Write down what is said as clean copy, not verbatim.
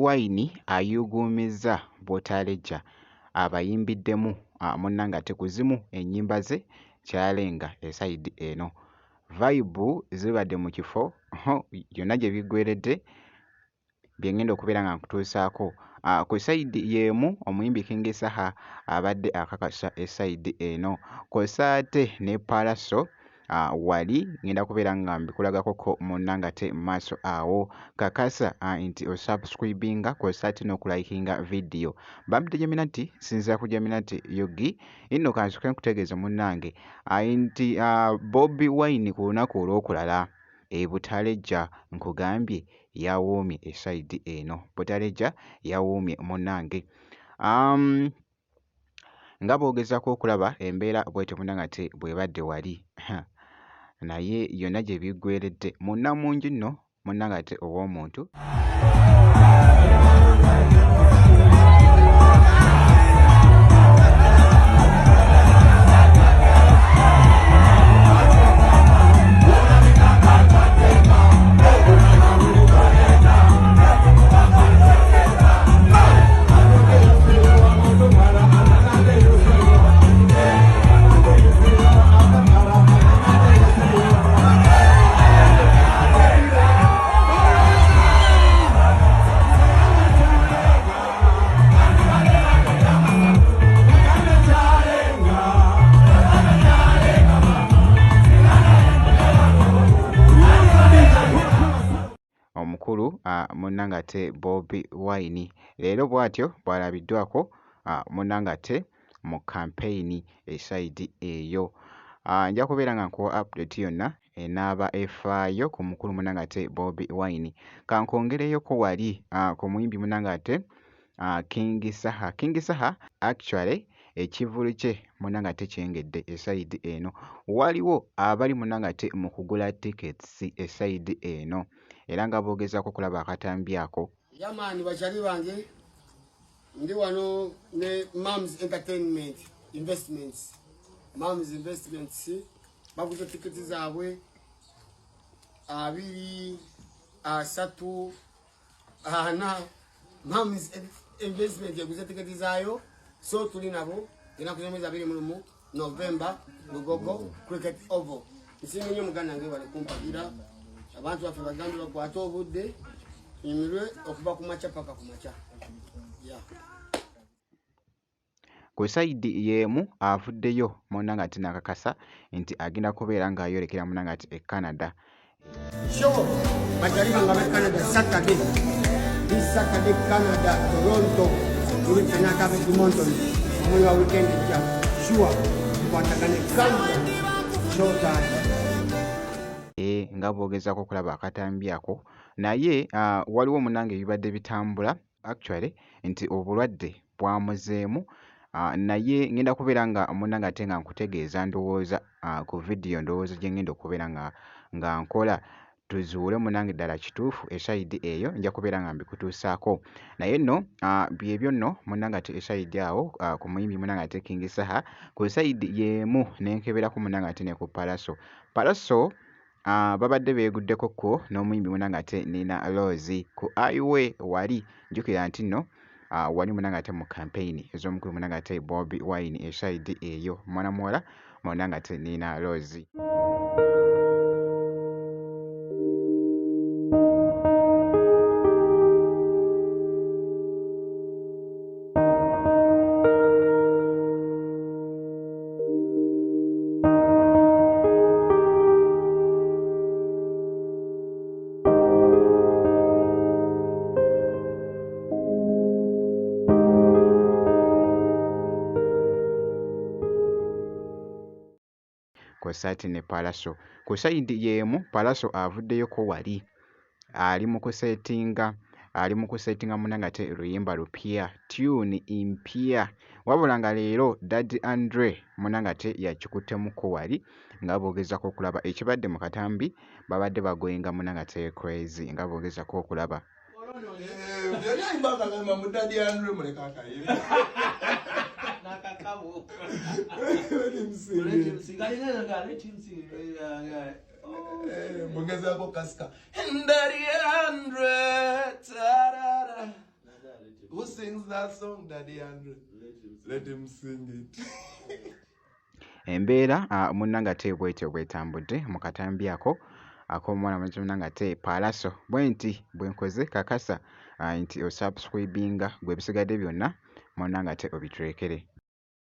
Wine ayuguumizza Bwotaleja abayimbiddemu munnange ate ku zimu ennyimba ze kyalenga esayidi eno. Vibe zibadde mu kifo byonna gye biggweredde bye ngenda okubeera nga nkutuusaako. Ku sayidi y'emu omuyimbi King Saha abadde akakasa esayidi eno kw'ossa ate ne Pallaso wali ngenda kubeera nga mbikulagako munnange ate mu maaso awo. Kakasa nti osubscribinga kw'ossa ate n'okulayikinga vidiyo. Bambidde Geminati sinzira ku Geminati Yogi nno kansoke nkutegeeze munnange nti Bobi Wine ku lunaku olw'okulala Butaleja nkugambye yawoomye esayidi eno. Butaleja yawoomye munnange. Nga bw'ogezaako okulaba embeera bw'etyo munnange ate bw'ebadde wali naye yonna gye biggweredde munnamungi nno munnange ate ow'omuntu. Omukulu munnange ate Bobi Wine leero bw'atyo bw'alabiddwako munnange ate mu campaign esayidi eyo. Nja kubeera nga nkuwa update yonna enaaba efaayo ku mukulu munnange ate Bobi Wine. Kankongereyoko wali ku muyimbi munnange ate King Saha. King Saha actually ekivvulu kye munnange ate kyengedde esayidi eno. Waliwo abali munnange ate mu kugula tickets esayidi eno era nga boogezaako okulaba akatambi ako. Yamaani bakyali bange ndi wano ne Mams Entertainment Investments. Mams Investments baguze tiketi zaabwe 2 3 4. Mams Investment yaguze tiketi zaayo, so tuli nabo gena kuzemeza 21 November Lugogo Cricket Oval. Nsinga nnyo muganda nge bali kumpagira abantu baffe bagambi bakwata obudde nyimirwe okuva ku makya paka ku makya. Ku sayidi y'emu avuddeyo munnange ate n'akakasa nti agenda kubeera ng'ayolekera munnange ate e Canada. Show bakyali bange ab'e Canada Saturday. This Saturday Canada Toronto tuli fenaka ab'e Edmonton omuli wa weekend ejja sure kwatagane Canada showtime. Nga bw'ogezaako okulaba akatambi ako naye waliwo munnange ebibadde bitambula actually nti obulwadde bwamuzeemu naye ngenda kubeera nga munnange ate nga nkutegeeza ndowooza ku vidiyo ndowooza gye ngenda okubeera nga nkola tuzuule munnange ddala kituufu esayidi eyo nja kubeera nga mbikutuusaako naye nno byebyo nno munnange ate esayidi awo ku muyimbi munnange ate King Saha ku sayidi y'emu nenkeberako munnange ate ne ku Pallaso babadde beeguddeko ko n'omuyimbi munnange ate Nina Rose ku Highway wali njukira nti nno wali munnange ate mu campaign ez'omukulu munnange ate Bobi Wine esayidi eyo mwana muwala munnange ate Nina Rose. Kw'ossa ne Pallaso ku sayidi y'emu Pallaso avuddeyoko wali ali mu kusetinga munnange ate luyimba lupya tune impya wabula nga leero Daddy Andre munnange ate yakikuttemuko wali nga bw'ogezaako okulaba ekibadde mu katambi babadde bagoyenga munnange ate crazy nga bw'ogezaako okulaba. Mongeza hapo kaska. Ndari 100. sings that song, Daddy Andrew? Let him sing it. Embeera munnanga te bwetyo bwetambudde mu katambi ako ak'omwana munnanga te Palaso bwe nti bwe nkoze kakasa nti osubscribinga gwe bisigadde byonna munnanga te obiturekere.